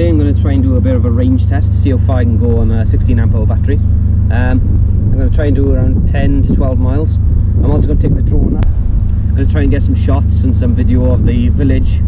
today I'm going to try and do a bit of a range test to see how far I can go on a 16 amp hour battery. I'm going to try and do around 10 to 12 miles. I'm also going to take the drone up. I'm going to try and get some shots and some video of the village.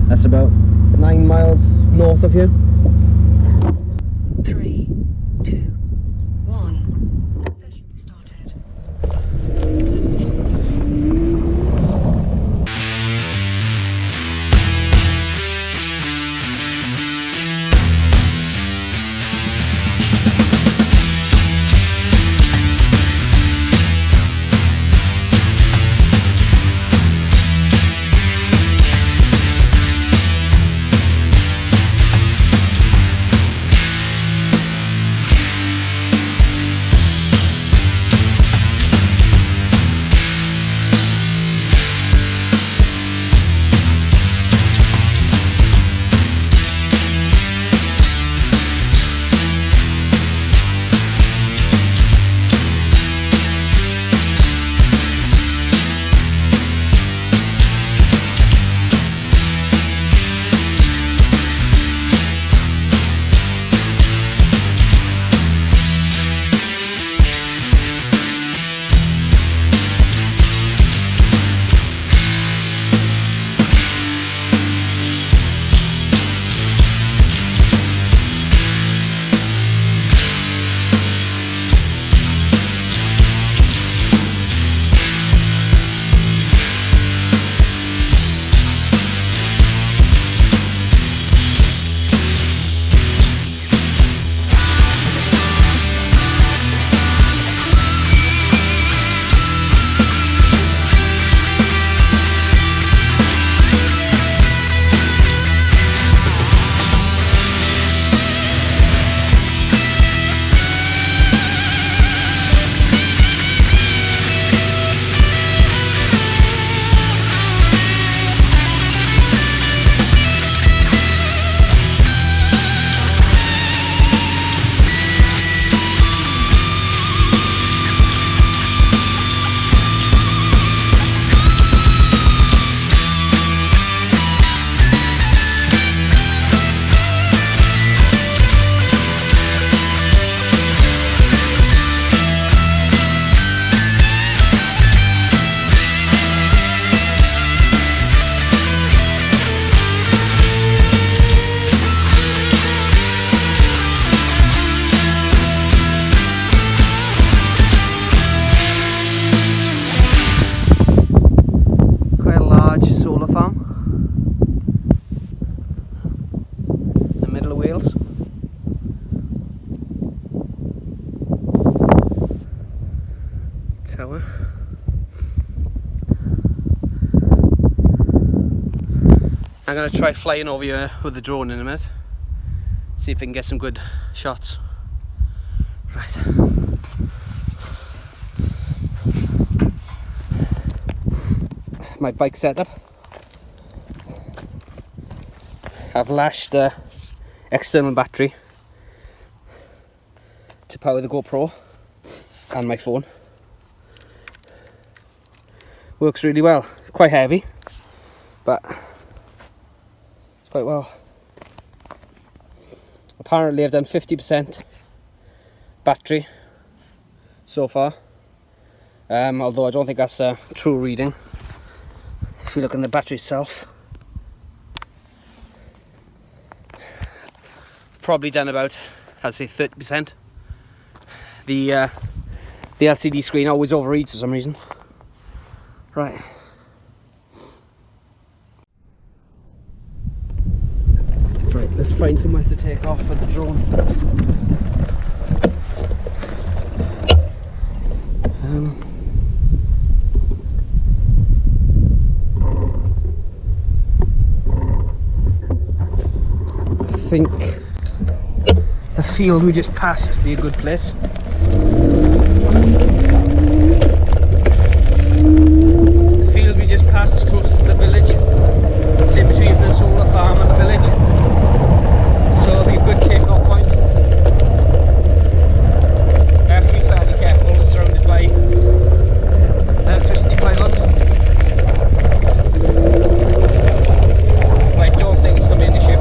That's about 9 miles north of here. 3, 2, 1. Session started. Tower. I'm going to try flying over here with the drone in a minute, see if I can get some good shots. Right. My bike setup. I've lashed the external battery to power the GoPro and my phone. Works really well. Quite heavy, but it's quite well. Apparently I've done 50% battery so far, although I don't think that's a true reading. If you look in the battery itself, I've probably done about, I'd say 30%. The LCD screen always overheats for some reason. Right. Right, let's find somewhere to take off for the drone. I think the field we just passed would be a good place. Is close to the village. It's in between the solar farm and the village, so it'll be a good take-off point. I have to be fairly careful. We're surrounded by electricity pylons, but I don't think it's going to be an issue.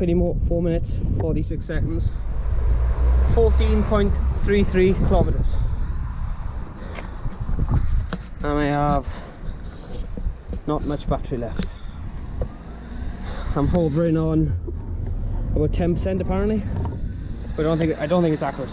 24 minutes 46 seconds, 14.33 kilometers, and I have not much battery left. I'm hovering on about 10% apparently, but I don't think it's accurate.